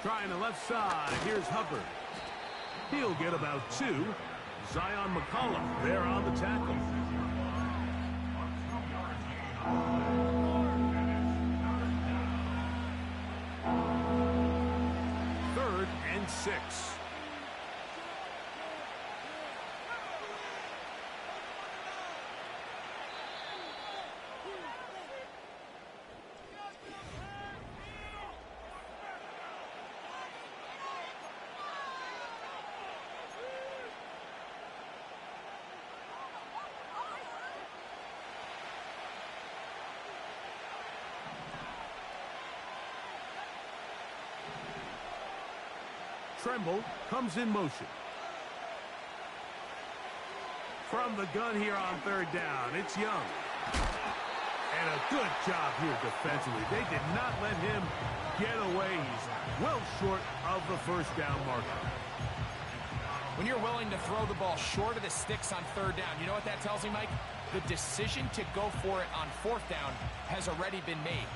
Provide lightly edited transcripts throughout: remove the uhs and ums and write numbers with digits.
Trying the left side. Here's Hubbard. He'll get about 2. Zion McCollum there on the tackle. Third and 6. Tremble comes in motion. From the gun here on third down, it's Young. And a good job here defensively. They did not let him get away. He's well short of the first down marker. When you're willing to throw the ball short of the sticks on third down, you know what that tells me, Mike? The decision to go for it on fourth down has already been made.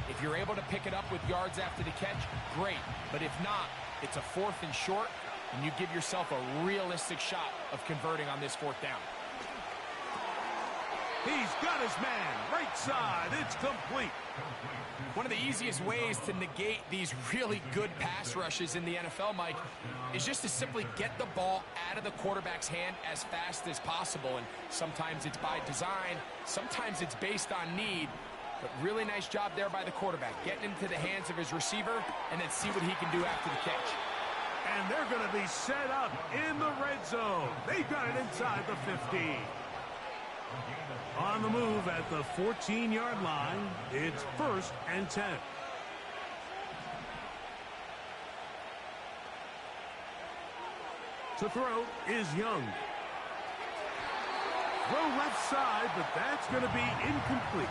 If you're able to pick it up with yards after the catch, great. But if not, it's a 4th and short, and you give yourself a realistic shot of converting on this fourth down. He's got his man, right side, it's complete. One of the easiest ways to negate these really good pass rushes in the NFL, Mike, is just to simply get the ball out of the quarterback's hand as fast as possible. And sometimes it's by design, sometimes it's based on need. But really nice job there by the quarterback, getting into the hands of his receiver and then see what he can do after the catch. And they're going to be set up in the red zone. They've got it inside the 15. On the move at the 14-yard line, it's 1st and 10. To throw is Young. Throw left side, but that's going to be incomplete.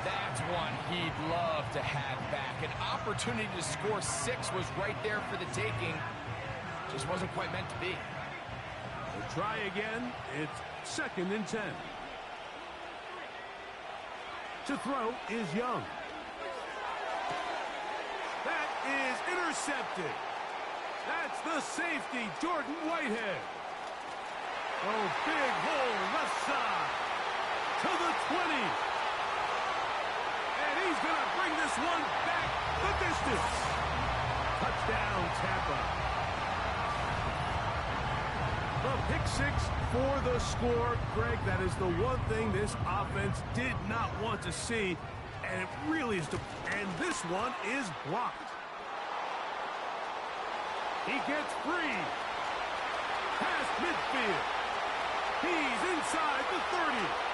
That's one he'd love to have back. An opportunity to score 6 was right there for the taking. Just wasn't quite meant to be. We'll try again. It's 2nd and 10. To throw is Young. That is intercepted. That's the safety, Jordan Whitehead. Oh, big hole left side to the 20. He's going to bring this one back the distance. Touchdown, Tampa. The pick 6 for the score. Greg, that is the one thing this offense did not want to see. And it really is. And this one is blocked. He gets free. Past midfield. He's inside the 30.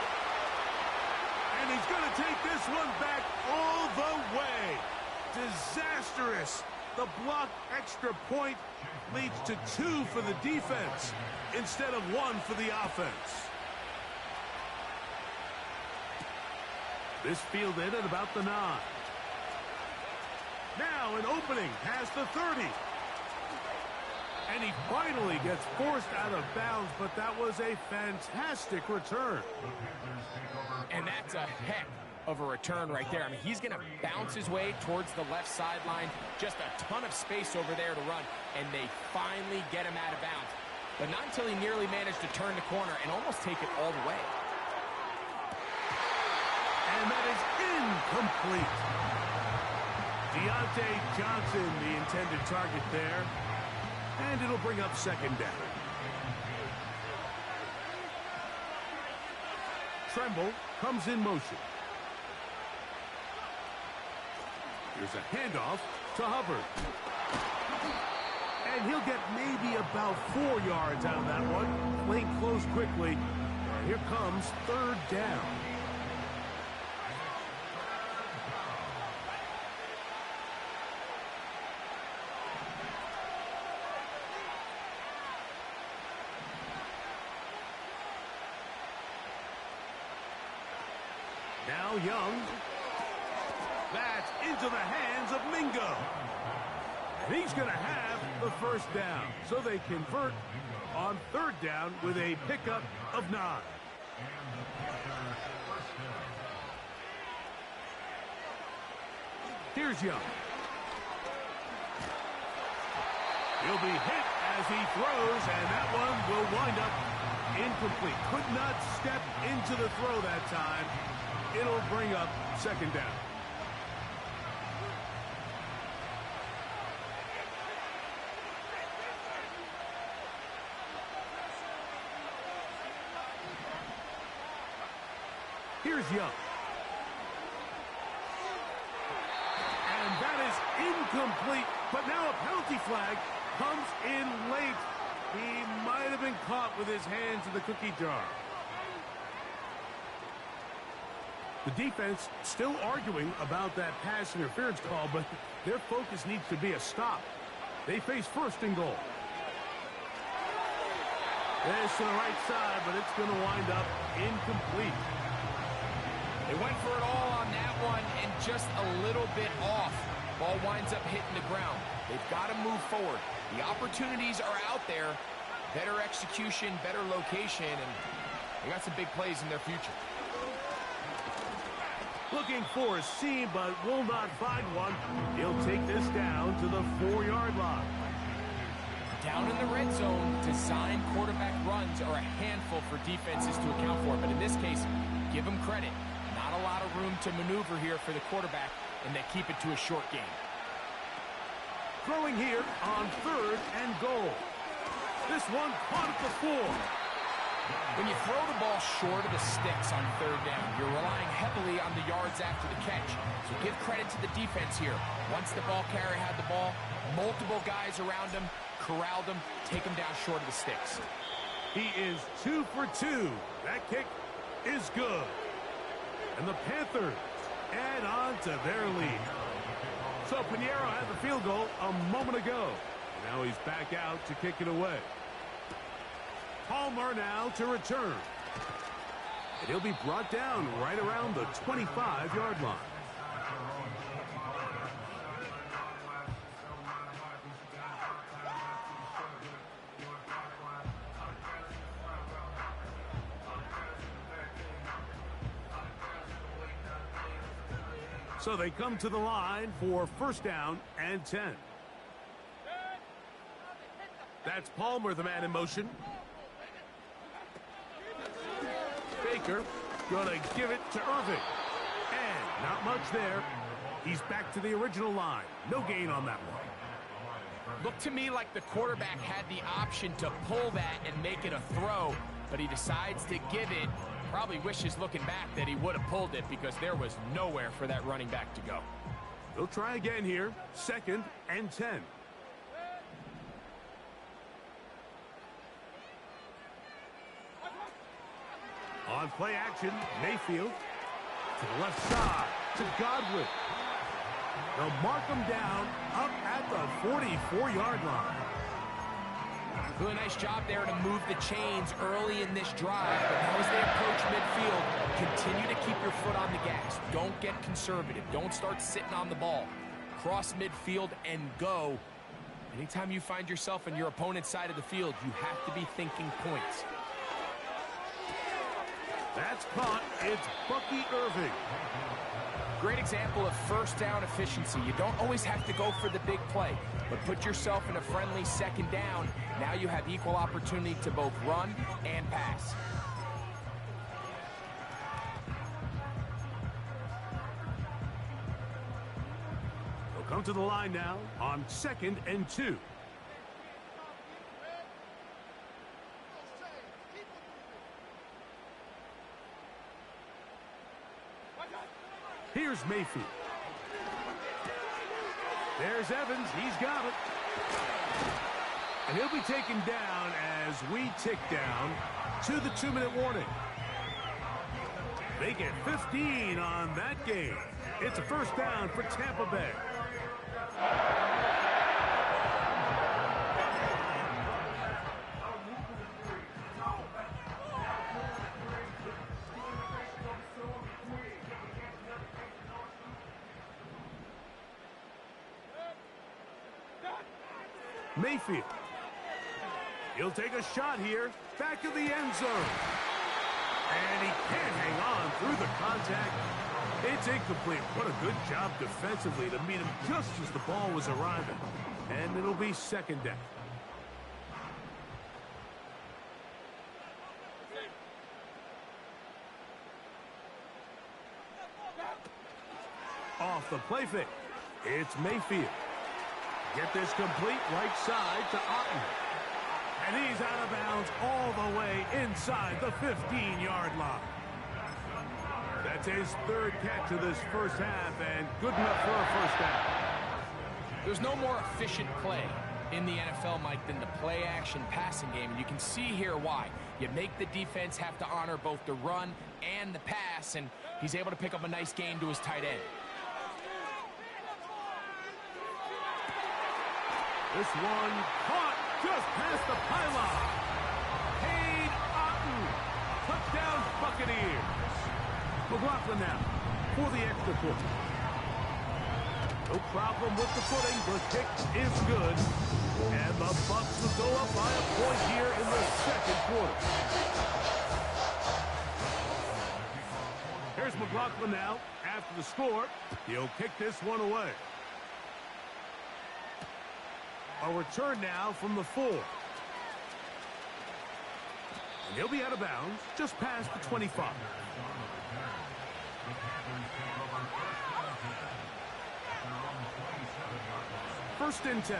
And he's going to take this one back all the way. Disastrous. The blocked extra point leads to 2 for the defense instead of 1 for the offense. This fielded at about the 9. Now an opening past the 30. And he finally gets forced out of bounds, but that was a fantastic return. And that's a heck of a return right there. I mean, he's going to bounce his way towards the left sideline. Just a ton of space over there to run, and they finally get him out of bounds. But not until he nearly managed to turn the corner and almost take it all the way. And that is incomplete. Deontay Johnson, the intended target there. And it'll bring up 2nd down. Tremble comes in motion. Here's a handoff to Hubbard. And he'll get maybe about 4 yards out of that one. Playing close quickly. And here comes 3rd down. Now Young. That's into the hands of Mingo. And he's going to have the 1st down. So they convert on 3rd down with a pickup of 9. Here's Young. He'll be hit as he throws, and that one will wind up incomplete. Could not step into the throw that time. It'll bring up second down. Here's Young. And that is incomplete. But now a penalty flag comes in late. He might have been caught with his hands in the cookie jar. The defense still arguing about that pass interference call, but their focus needs to be a stop. They face first and goal. This to the right side, but it's going to wind up incomplete. They went for it all on that one and just a little bit off. Ball winds up hitting the ground. They've got to move forward. The opportunities are out there. Better execution, better location, and they got some big plays in their future. Looking for a seam, but will not find one. He'll take this down to the 4-yard line. Down in the red zone, design quarterback runs are a handful for defenses to account for. But in this case, give them credit. Not a lot of room to maneuver here for the quarterback, and they keep it to a short game. Throwing here on 3rd and goal. This one caught at the 4. When you throw the ball short of the sticks on 3rd down, you're relying heavily on the yards after the catch. So give credit to the defense here. Once the ball carrier had the ball, multiple guys around him, corralled him, take him down short of the sticks. He is 2 for 2. That kick is good. And the Panthers add on to their lead. So Pinheiro had the field goal a moment ago. Now he's back out to kick it away. Palmer now to return. And he'll be brought down right around the 25-yard line. So they come to the line for 1st down and 10. That's Palmer, the man in motion. Baker gonna give it to Irving. And not much there. He's back to the original line. No gain on that one. Looked to me like the quarterback had the option to pull that and make it a throw, but he decides to give it. Probably wishes looking back that he would have pulled it because there was nowhere for that running back to go. They'll try again here. 2nd and 10. On play action, Mayfield to the left side to Godwin. They'll mark him down up at the 44-yard line. Really nice job there to move the chains early in this drive. But now as they approach midfield, continue to keep your foot on the gas. Don't get conservative. Don't start sitting on the ball. Cross midfield and go. Anytime you find yourself on your opponent's side of the field, you have to be thinking points. That's caught. It's Bucky Irving. Great example of 1st down efficiency. You don't always have to go for the big play, but put yourself in a friendly 2nd down. Now you have equal opportunity to both run and pass. They'll come to the line now on 2nd and 2. Here's Mayfield. There's Evans. He's got it. And he'll be taken down as we tick down to the 2-minute warning. They get 15 on that game. It's a 1st down for Tampa Bay. Mayfield. He'll take a shot here. Back of the end zone. And he can't hang on through the contact. It's incomplete. What a good job defensively to meet him just as the ball was arriving. And it'll be second down. Off the play fake. It's Mayfield. Get this complete right side to Otten. And he's out of bounds all the way inside the 15-yard line. That's his third catch of this first half, and good enough for a first down. There's no more efficient play in the NFL, Mike, than the play-action passing game, and you can see here why. You make the defense have to honor both the run and the pass, and he's able to pick up a nice gain to his tight end. This one caught just past the pylon. Cade Otton. Touchdown Buccaneers. McLaughlin now for the extra point. No problem with the footing. The kick is good. And the Bucs will go up by a point here in the second quarter. Here's McLaughlin now. After the score, he'll kick this one away. A return now from the 4. And he'll be out of bounds just past the 25. First and 10.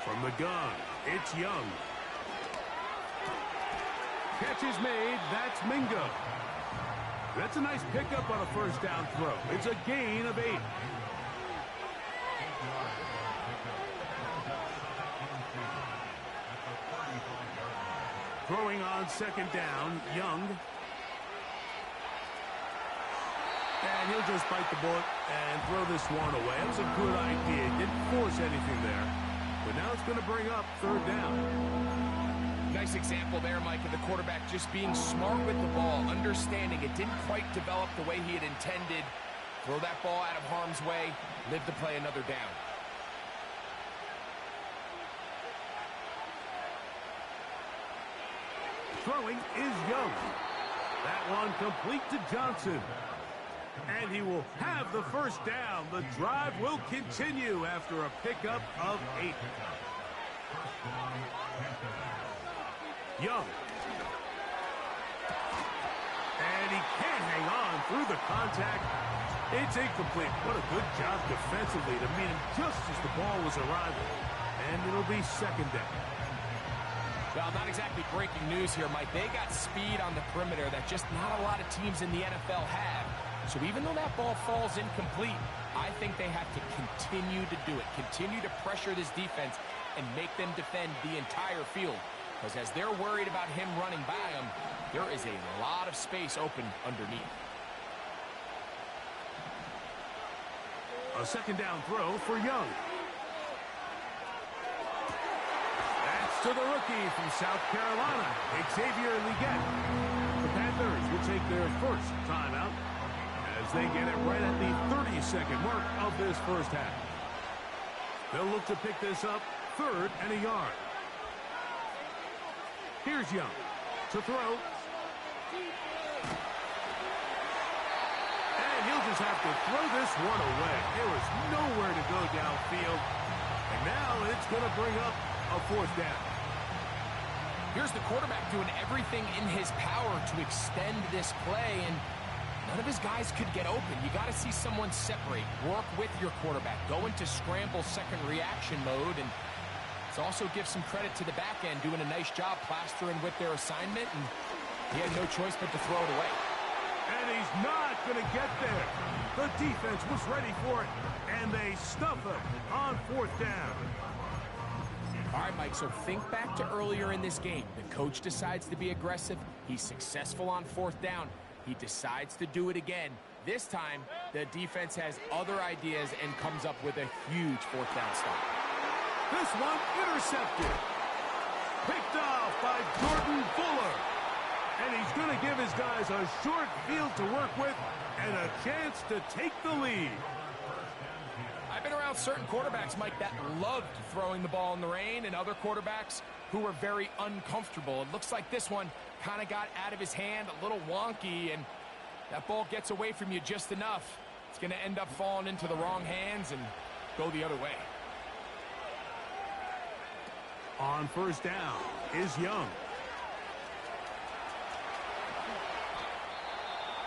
From the gun, it's Young. Catch is made. That's Mingo. That's a nice pickup on a first down throw. It's a gain of 8. Throwing on second down, Young. And he'll just bite the bullet and throw this one away. It was a good idea. Didn't force anything there. But now it's going to bring up third down. Nice example there, Mike, of the quarterback just being smart with the ball, understanding it didn't quite develop the way he had intended. Throw that ball out of harm's way, live to play another down. Throwing is Young. That one complete to Johnson. And he will have the first down. The drive will continue after a pickup of 8. Young. And he can't hang on through the contact. It's incomplete. What a good job defensively to meet him just as the ball was arriving. And it'll be second down. Well, not exactly breaking news here, Mike. They got speed on the perimeter that just not a lot of teams in the NFL have. So even though that ball falls incomplete, I think they have to continue to do it. Continue to pressure this defense and make them defend the entire field. Because as they're worried about him running by them, there is a lot of space open underneath. A second down throw for Young. That's to the rookie from South Carolina, Xavier Legette. The Panthers will take their first timeout as they get it right at the 30-second mark of this first half. They'll look to pick this up third and a yard. Here's Young to throw. And he'll just have to throw this one away. There was nowhere to go downfield. And now it's going to bring up a fourth down. Here's the quarterback doing everything in his power to extend this play, and none of his guys could get open. You got to see someone separate, work with your quarterback, go into scramble second reaction mode, and let's also give some credit to the back end doing a nice job plastering with their assignment, and he had no choice but to throw it away. And he's not going to get there. The defense was ready for it, and they stuff him on fourth down. All right, Mike, so think back to earlier in this game. The coach decides to be aggressive. He's successful on fourth down. He decides to do it again. This time, the defense has other ideas and comes up with a huge fourth down stop. This one intercepted. Picked off by Jordan Fuller. And he's going to give his guys a short field to work with and a chance to take the lead. I've been around certain quarterbacks, Mike, that loved throwing the ball in the rain, and other quarterbacks who were very uncomfortable. It looks like this one kind of got out of his hand, a little wonky, and That ball gets away from you just enough. It's going to end up falling into the wrong hands and go the other way. On first down is Young.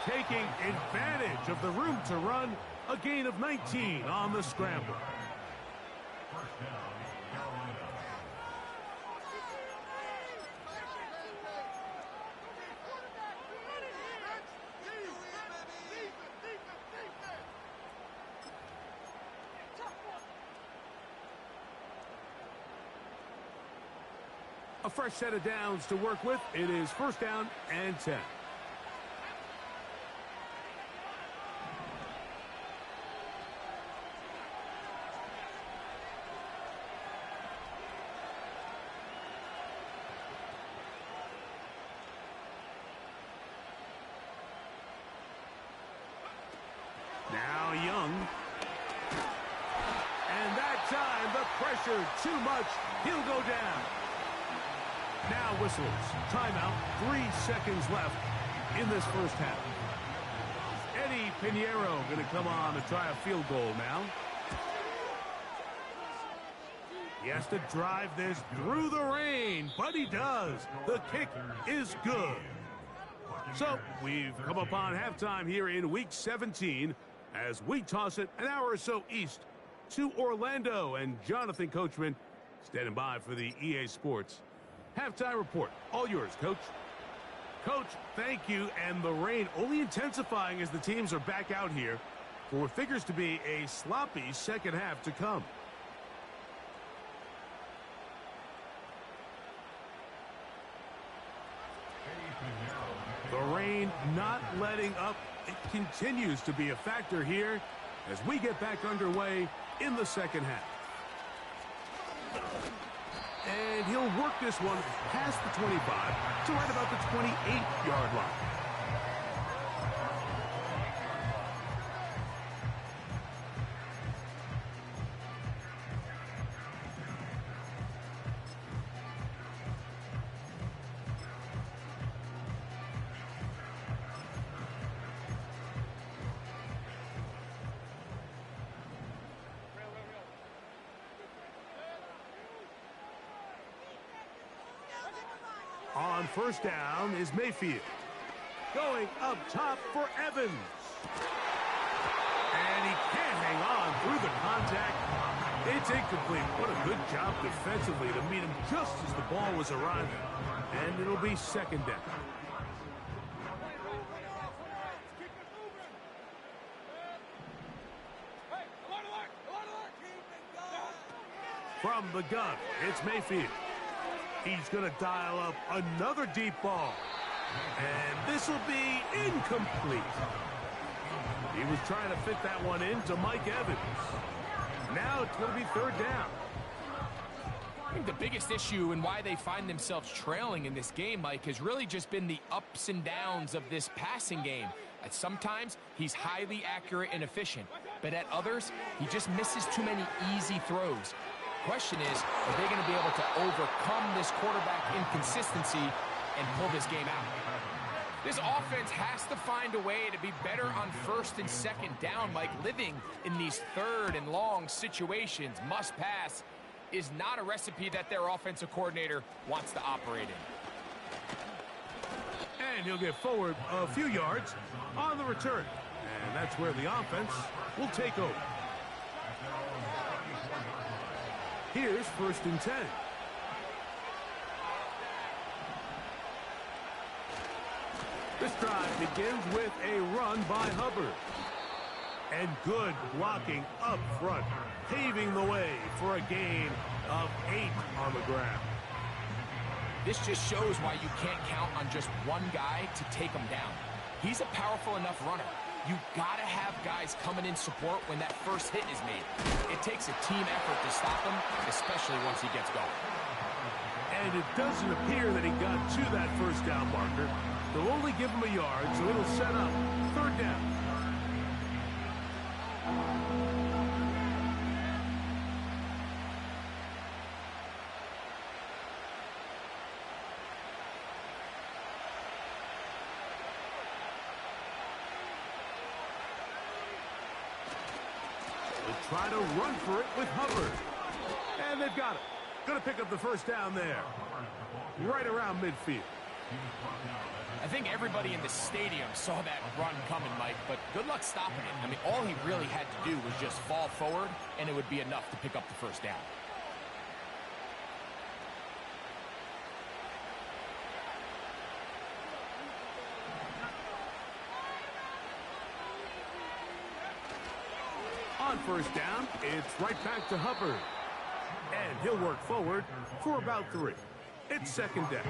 Taking advantage of the room to run, a gain of 19 on the scramble. A fresh set of downs to work with. It is first down and 10. Now Young. And that time, the pressure too much. He'll go down. Now whistles. Timeout. 3 seconds left in this first half. Eddie Pinheiro going to come on to try a field goal now. He has to drive this through the rain, but he does. The kick is good. So we've come upon halftime here in Week 17 as we toss it an hour or so east to Orlando, and Jonathan Coachman standing by for the EA Sports halftime report. All yours, Coach. Coach, thank you. And the rain only intensifying as the teams are back out here for what figures to be a sloppy second half to come. The rain not letting up. It continues to be a factor here as we get back underway in the second half. And he'll work this one past the 25 to right about the 28-yard line. On first down is Mayfield. Going up top for Evans. And he can't hang on through the contact. It's incomplete. What a good job defensively to meet him just as the ball was arriving. And it'll be second down. From the gun, it's Mayfield. He's going to dial up another deep ball. And this will be incomplete. He was trying to fit that one into Mike Evans. Now it's going to be third down. I think the biggest issue and why they find themselves trailing in this game, Mike, has really just been the ups and downs of this passing game. At sometimes, he's highly accurate and efficient. But at others, he just misses too many easy throws. Question is, are they going to be able to overcome this quarterback inconsistency and pull this game out? This offense has to find a way to be better on first and second down. Like living in these third and long situations, must pass, is not a recipe that their offensive coordinator wants to operate in. And he'll get forward a few yards on the return. And that's where the offense will take over. Here's first and 10. This drive begins with a run by Hubbard. And good blocking up front, paving the way for a gain of 8 on the ground. This just shows why you can't count on just one guy to take him down. He's a powerful enough runner. You gotta have guys coming in support when that first hit is made. It takes a team effort to stop him, especially once he gets going. And it doesn't appear that he got to that first down marker. They'll only give him a yard, so it'll set up third down. try to run for it with Hubbard. And they've got it. Going to pick up the first down there. Right around midfield. I think everybody in the stadium saw that run coming, Mike, but good luck stopping it. I mean, all he really had to do was just fall forward, and it would be enough to pick up the first down. On first down, it's right back to Hubbard. And he'll work forward for about 3. It's second down.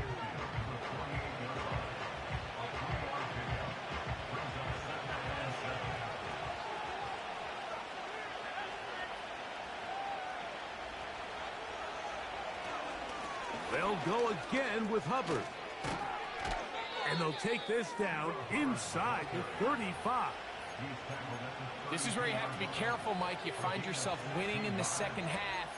They'll go again with Hubbard. And they'll take this down inside the 35. This is where you have to be careful, Mike. You find yourself winning in the second half.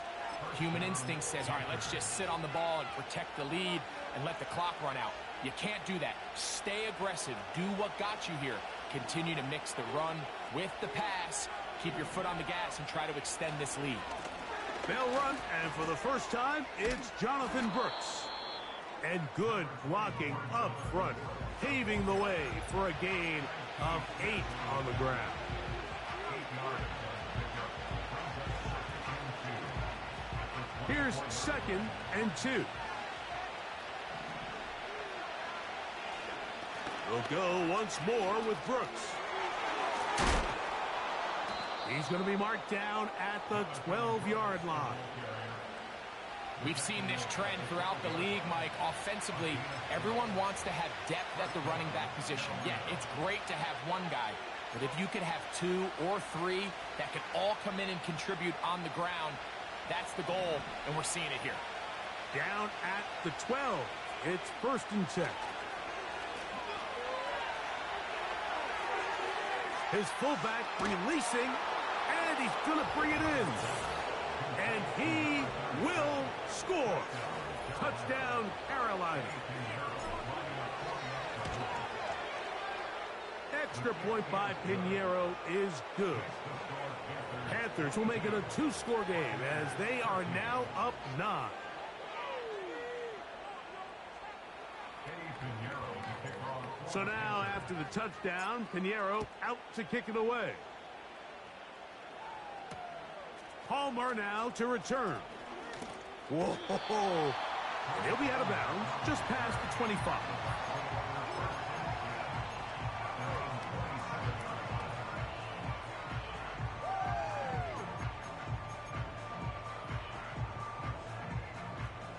Human instinct says, all right, let's just sit on the ball and protect the lead and let the clock run out. You can't do that. Stay aggressive. Do what got you here. Continue to mix the run with the pass. Keep your foot on the gas and try to extend this lead. They'll run, and for the first time, it's Jonathan Brooks. And good blocking up front, paving the way for a gain of 8 on the ground. Here's second and 2. They'll go once more with Brooks. He's going to be marked down at the 12-yard line. We've seen this trend throughout the league, Mike. Offensively, everyone wants to have depth at the running back position. Yeah, it's great to have one guy, but if you could have 2 or 3 that can all come in and contribute on the ground, that's the goal, and we're seeing it here. Down at the 12. It's first and 10. His fullback releasing, and he's going to bring it in. And he will score. Touchdown, Carolina. Extra point by Pinheiro is good. Panthers will make it a 2-score game as they are now up 9. So now, after the touchdown, Pinheiro out to kick it away. Palmer now to return. Whoa! And he'll be out of bounds just past the 25.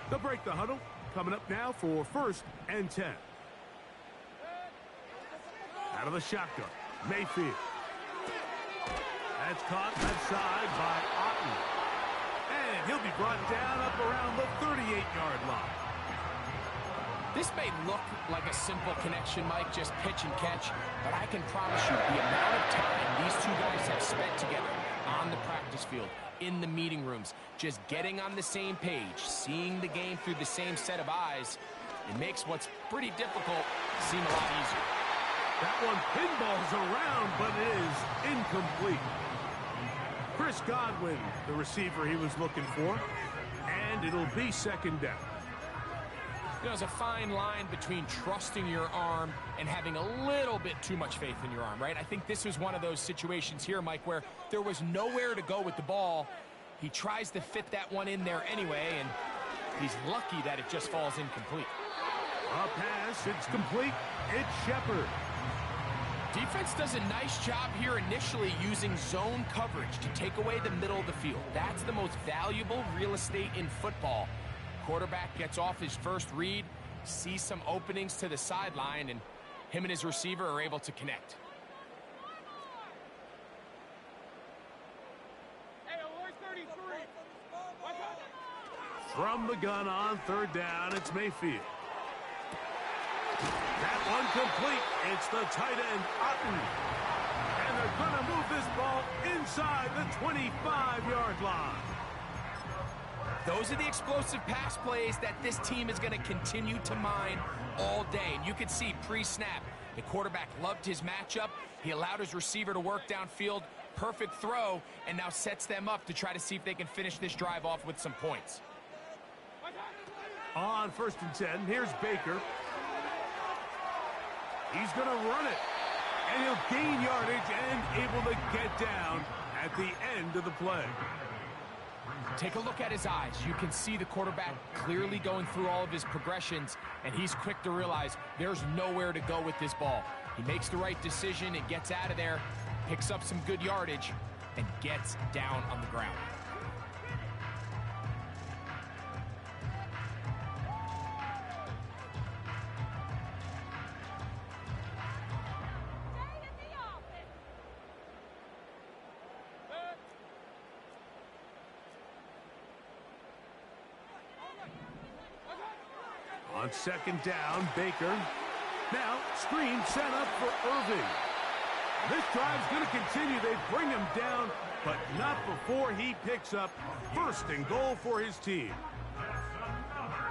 They'll break the huddle. Coming up now for first and 10. Out of the shotgun, Mayfield. That's caught left side by Otten. And he'll be brought down up around the 38-yard line. This may look like a simple connection, Mike, just pitch and catch, but I can promise you the amount of time these two guys have spent together on the practice field, in the meeting rooms, just getting on the same page, seeing the game through the same set of eyes, it makes what's pretty difficult seem a lot easier. That one pinballs around, but it is incomplete. Chris Godwin, the receiver he was looking for, and it'll be second down. You know, there's a fine line between trusting your arm and having a little bit too much faith in your arm, right? I think this was one of those situations here, Mike, where there was nowhere to go with the ball. He tries to fit that one in there anyway, and he's lucky that it just falls incomplete. A pass, it's complete. It's Shepard. Defense does a nice job here initially using zone coverage to take away the middle of the field. That's the most valuable real estate in football. Quarterback gets off his first read, sees some openings to the sideline, and him and his receiver are able to connect. From the gun on third down, it's Mayfield. That one complete. It's the tight end, Otten. And they're going to move this ball inside the 25-yard line. Those are the explosive pass plays that this team is going to continue to mine all day. And you could see pre-snap, the quarterback loved his matchup. He allowed his receiver to work downfield, perfect throw and now sets them up to try to see if they can finish this drive off with some points. On 1st and 10, here's Baker. He's going to run it. And he'll gain yardage and able to get down at the end of the play. Take a look at his eyes. You can see the quarterback clearly going through all of his progressions, and he's quick to realize there's nowhere to go with this ball. He makes the right decision and gets out of there, picks up some good yardage, and gets down on the ground. On 2nd down, Baker. Now, screen set up for Irving. This drive's going to continue. They bring him down, but not before he picks up 1st and goal for his team.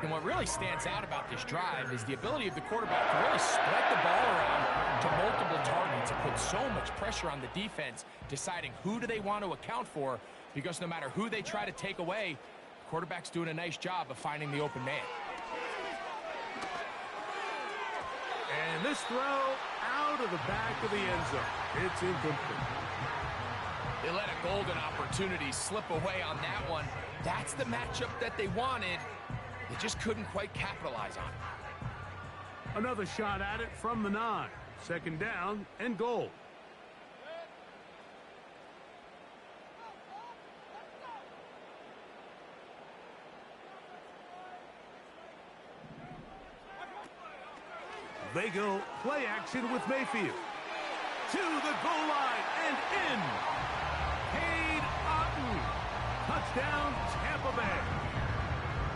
And what really stands out about this drive is the ability of the quarterback to really spread the ball around to multiple targets and put so much pressure on the defense, deciding who do they want to account for, because no matter who they try to take away, the quarterback's doing a nice job of finding the open man. And this throw out of the back of the end zone. It's incomplete. They let a golden opportunity slip away on that one. That's the matchup that they wanted. They just couldn't quite capitalize on it. Another shot at it from the 9. 2nd down and goal. They go play action with Mayfield. To the goal line and in. Cade Otton. Touchdown, Tampa Bay.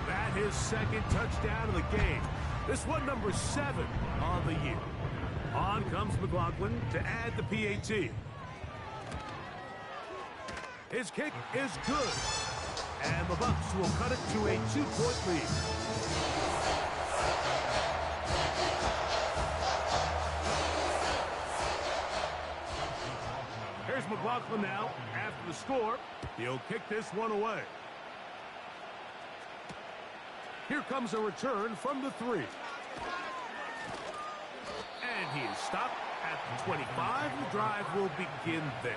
That his 2nd touchdown of the game. This one number 7 on the year. On comes McLaughlin to add the PAT. His kick is good. And the Bucs will cut it to a 2-point lead. Here's McLaughlin now. After the score, he'll kick this one away. Here comes a return from the 3. And he is stopped at the 25. The drive will begin there.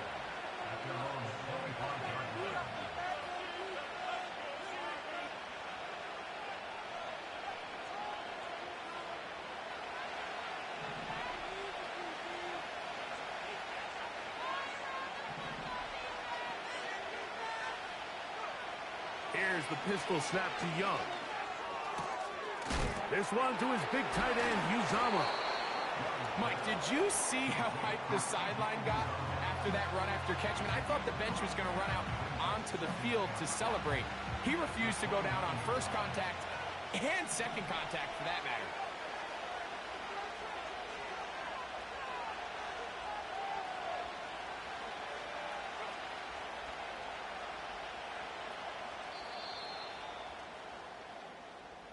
Here's the pistol snap to Young. This one to his big tight end, Uzomah. Mike, did you see how hyped the sideline got after that run after catch? I mean, I thought the bench was going to run out onto the field to celebrate. He refused to go down on 1st contact and 2nd contact for that matter.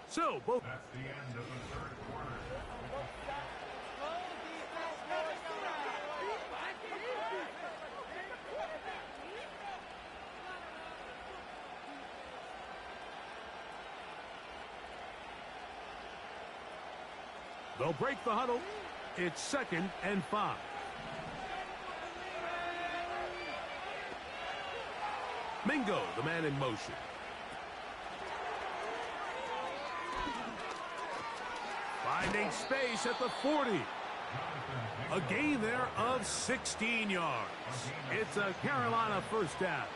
So, both. That's the end of the 3rd quarter. They'll break the huddle. It's 2nd and 5. Mingo, the man in motion. Finding space at the 40. A gain there of 16 yards. It's a Carolina 1st down.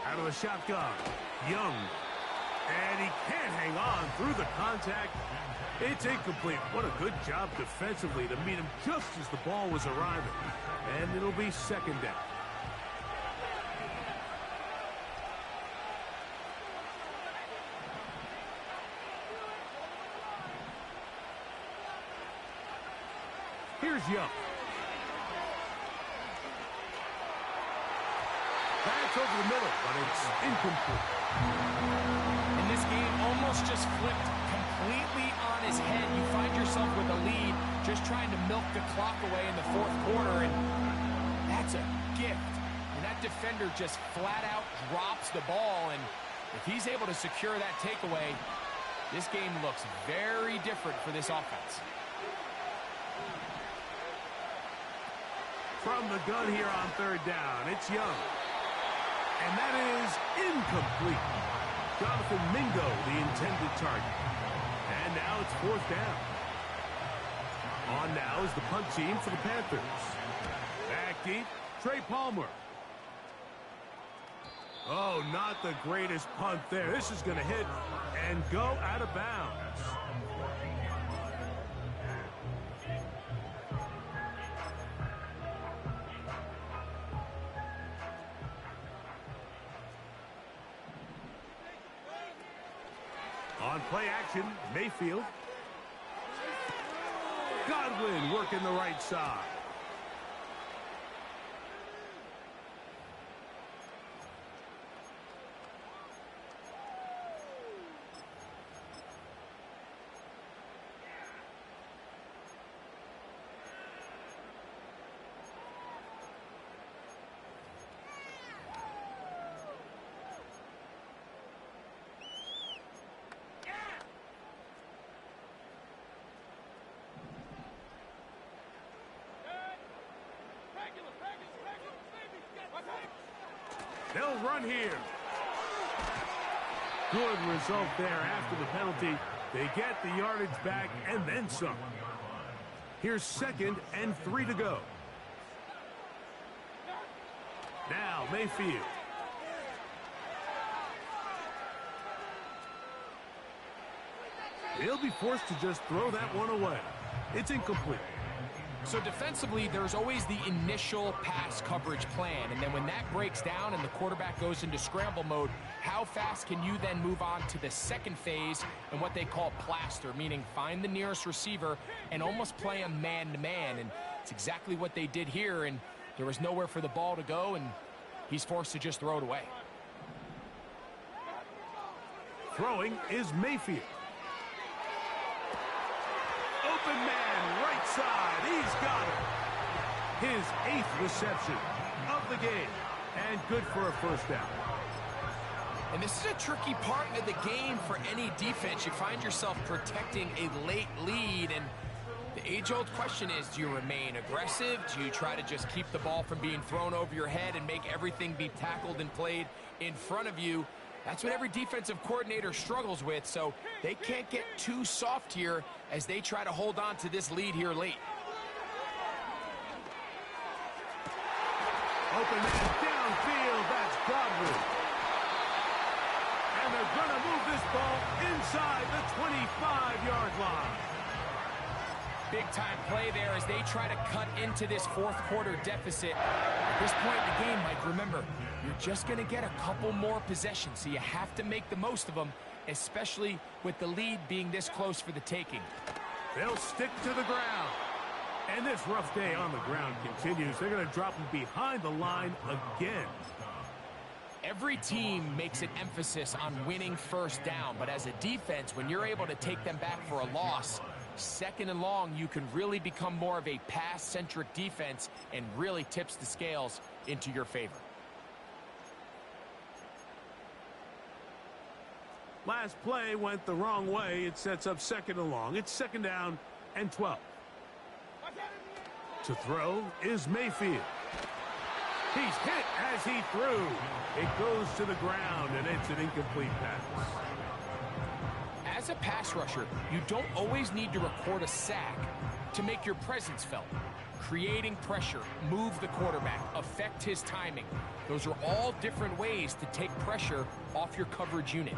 Out of the shotgun, Young. And he can't hang on through the contact. It's incomplete. What a good job defensively to meet him just as the ball was arriving. And it'll be 2nd down. Here's Young. That's over the middle, but it's incomplete. And this game almost just flipped completely on his head. You find yourself with a lead, just trying to milk the clock away in the fourth quarter, and that's a gift. And that defender just flat out drops the ball, and if he's able to secure that takeaway, this game looks very different for this offense. From the gun here on third down, it's Young. And that is incomplete. Jonathan Mingo, the intended target. And now it's fourth down. On now is the punt team for the Panthers. Back deep, Trey Palmer. Oh, not the greatest punt there. This is going to hit and go out of bounds. On play action, Mayfield. Godwin working the right side. They'll run here. Good result there after the penalty. They get the yardage back and then some. Here's 2nd and 3 to go. Now Mayfield. He'll be forced to just throw that one away. It's incomplete. So defensively, there's always the initial pass coverage plan, and then when that breaks down and the quarterback goes into scramble mode, how fast can you then move on to the second phase and what they call plaster, meaning find the nearest receiver and almost play a man-to-man, and it's exactly what they did here, and there was nowhere for the ball to go, and he's forced to just throw it away. Throwing is Mayfield. Open man, right side. He's got it. His 8th reception of the game. And good for a first down. And this is a tricky part of the game for any defense. You find yourself protecting a late lead, and the age-old question is, do you remain aggressive? Do you try to just keep the ball from being thrown over your head and make everything be tackled and played in front of you? That's what every defensive coordinator struggles with, so they can't get too soft here as they try to hold on to this lead here late. Open man downfield, that's Godwin. And they're going to move this ball inside the 25-yard line. Big-time play there as they try to cut into this fourth quarter deficit. At this point in the game, Mike, remember, you're just going to get a couple more possessions, so you have to make the most of them, especially with the lead being this close for the taking. They'll stick to the ground. And this rough day on the ground continues. They're going to drop him behind the line again. Every team makes an emphasis on winning first down, but as a defense, when you're able to take them back for a loss, 2nd and long, you can really become more of a pass-centric defense and really tips the scales into your favor. Last play went the wrong way. It sets up 2nd and long. It's 2nd down and 12. To throw is Mayfield. He's hit as he threw. It goes to the ground, and it's an incomplete pass. As a pass rusher, you don't always need to record a sack to make your presence felt. Creating pressure, move the quarterback, affect his timing. Those are all different ways to take pressure off your coverage unit.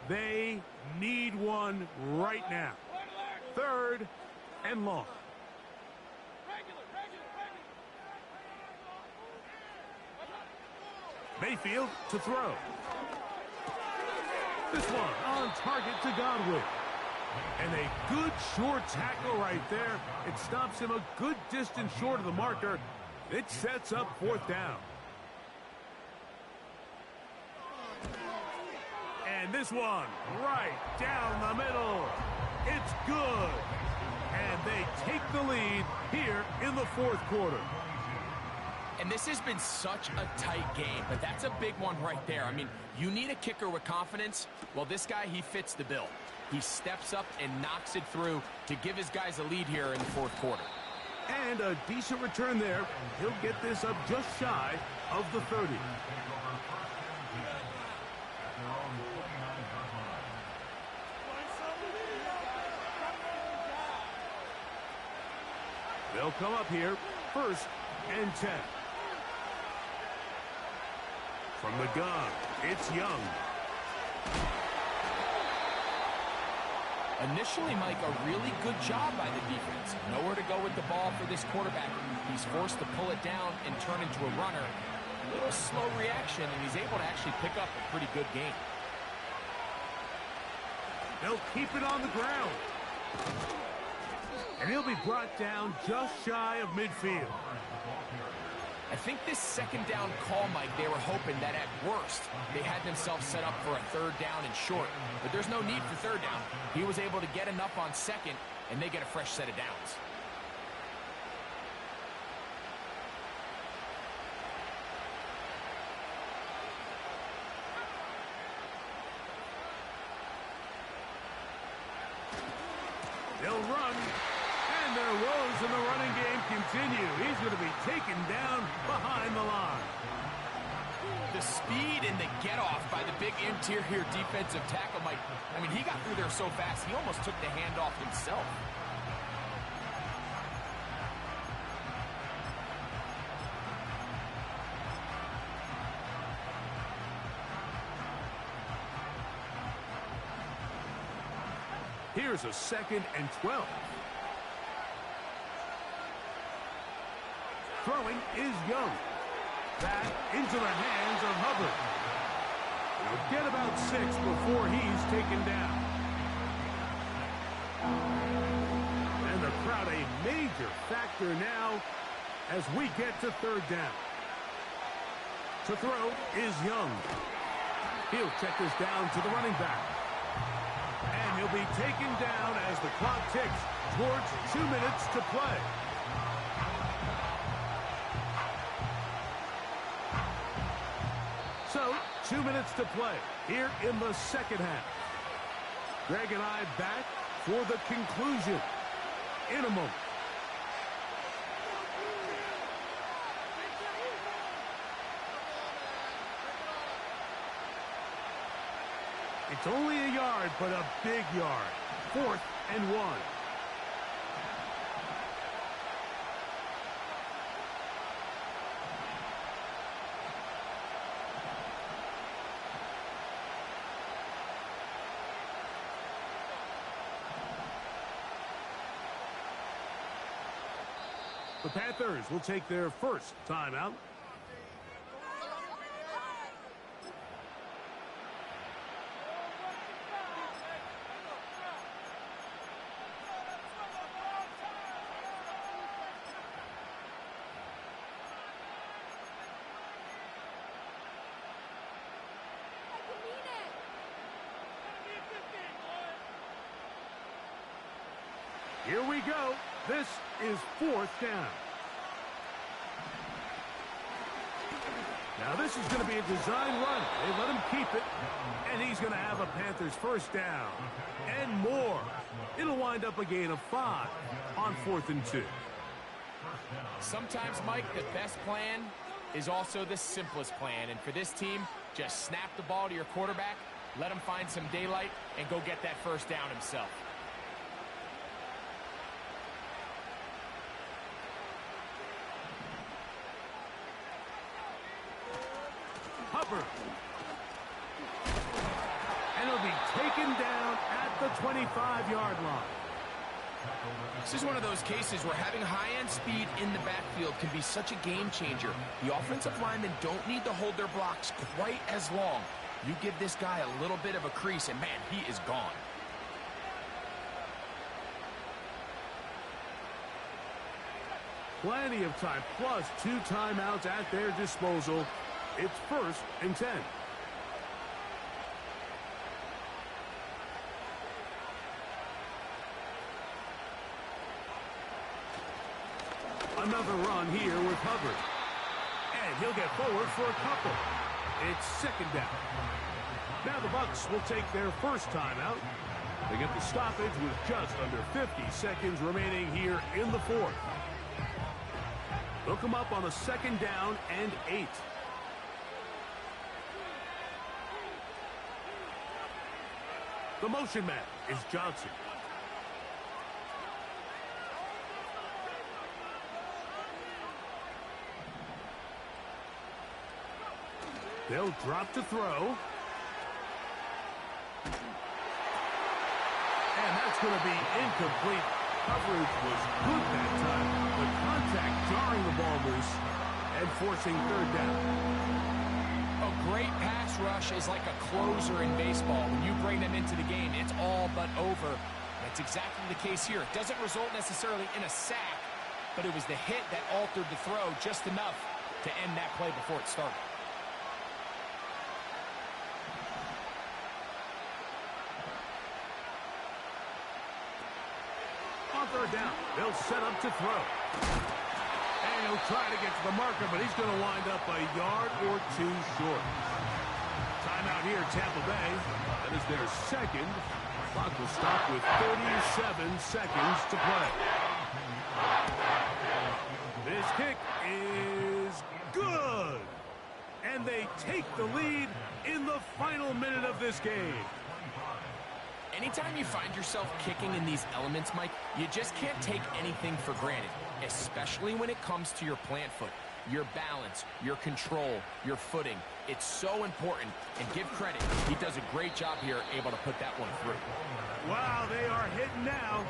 They need one right now. 3rd and long. Mayfield to throw. This one on target to Godwin. And a good short tackle right there. It stops him a good distance short of the marker. It sets up fourth down. And this one right down the middle. It's good. And they take the lead here in the fourth quarter. And this has been such a tight game, but that's a big one right there. I mean, you need a kicker with confidence. Well, this guy, he fits the bill. He steps up and knocks it through to give his guys a lead here in the fourth quarter. And a decent return there. He'll get this up just shy of the 30. They'll come up here, 1st and 10. From the gun, it's Young. Initially, Mike, a really good job by the defense. Nowhere to go with the ball for this quarterback. He's forced to pull it down and turn into a runner. A little slow reaction, and he's able to actually pick up a pretty good game. They'll keep it on the ground. And he'll be brought down just shy of midfield. I think this second down call, Mike, they were hoping that at worst they had themselves set up for a third down and short. But there's no need for third down. He was able to get enough on second, and they get a fresh set of downs. They'll run. And their woes in the running game continue. He's going to be taken down behind the line. The speed and the get-off by the big interior defensive tackle, Mike. I mean, he got through there so fast, he almost took the handoff himself. Here's a 2nd and 12. Throwing is Young. Back into the hands of Hubbard. He'll get about 6 before he's taken down. And the crowd a major factor now as we get to third down. To throw is Young. He'll check this down to the running back. And he'll be taken down as the clock ticks towards 2 minutes to play. So, 2 minutes to play here in the second half. Greg and I back for the conclusion in a moment. It's only a yard, but a big yard. 4th and 1. The Panthers will take their first timeout. Here we go. This is 4th down. Now this is going to be a design run. They let him keep it, and he's going to have a Panthers first down and more. It'll wind up a gain of 5 on 4th and 2. Sometimes, Mike, the best plan is also the simplest plan. And for this team, just snap the ball to your quarterback, let him find some daylight, and go get that first down himself. Hubbard. And he'll be taken down at the 25-yard line. This is one of those cases where having high-end speed in the backfield can be such a game changer. The offensive linemen don't need to hold their blocks quite as long. You give this guy a little bit of a crease, and man, he is gone. plenty of time, plus 2 timeouts at their disposal. It's 1st and 10. Another run here with Hubbard. And he'll get forward for a couple. It's 2nd down. Now the Bucs will take their first timeout. They get the stoppage with just under 50 seconds remaining here in the 4th. They'll come up on a 2nd down and 8. The motion man is Johnson. They'll drop to throw. And that's going to be incomplete. Coverage was good that time. The contact jarring the ball loose and forcing 3rd down. A great pass rush is like a closer in baseball. When you bring them into the game, it's all but over. That's exactly the case here. It doesn't result necessarily in a sack, but it was the hit that altered the throw just enough to end that play before it started. On 3rd down, they'll set up to throw. And he'll try to get to the marker, but he's going to wind up a yard or 2 short. Timeout here, Tampa Bay. That is their 2nd. Clock will stop with 37 seconds to play. This kick is good. And they take the lead in the final minute of this game. Anytime you find yourself kicking in these elements, Mike, you just can't take anything for granted, especially when it comes to your plant foot, your balance, your control, your footing. It's so important, and give credit. He does a great job here, able to put that one through. Wow, they are hitting now.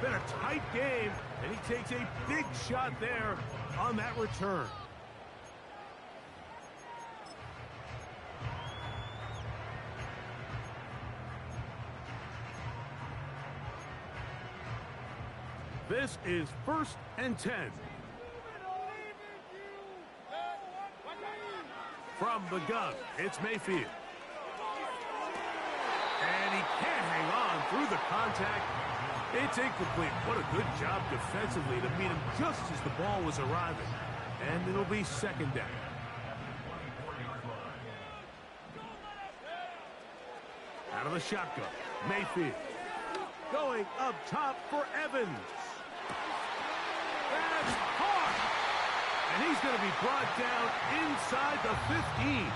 Been a tight game, and he takes a big shot there on that return. This is 1st and 10. From the gun, it's Mayfield. And he can't hang on through the contact. It's incomplete. What a good job defensively to meet him just as the ball was arriving. And it'll be 2nd down. Out of the shotgun, Mayfield. Going up top for Evans. That's caught. And he's going to be brought down inside the 15.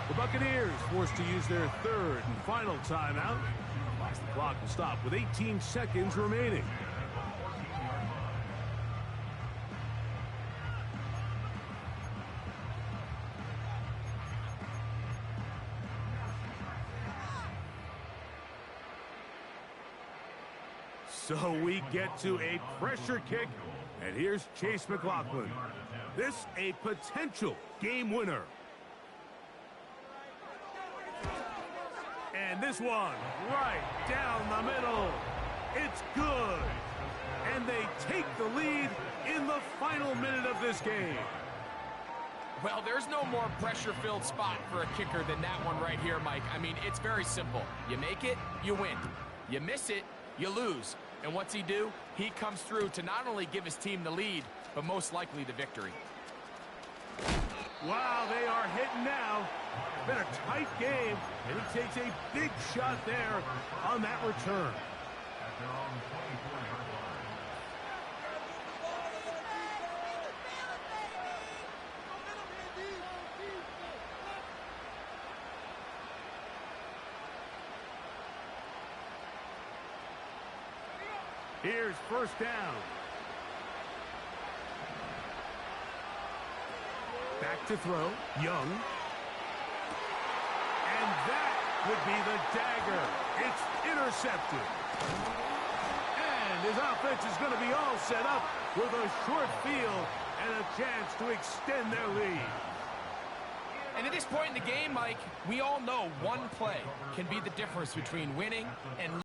The Buccaneers forced to use their 3rd and final timeout. The clock will stop with 18 seconds remaining. So we get to a pressure kick, and here's Chase McLaughlin. This a potential game winner. And this one right down the middle. It's good. And they take the lead in the final minute of this game. Well, there's no more pressure-filled spot for a kicker than that one right here, Mike. I mean, it's very simple. You make it, you win. You miss it, you lose. And what's he do? He comes through to not only give his team the lead, but most likely the victory. Wow, they are hitting now. Been a tight game, and he takes a big shot there on that return. Here's 1st down. Back to throw, Young. And that would be the dagger. It's intercepted. And his offense is going to be all set up with a short field and a chance to extend their lead. And at this point in the game, Mike, we all know one play can be the difference between winning and losing.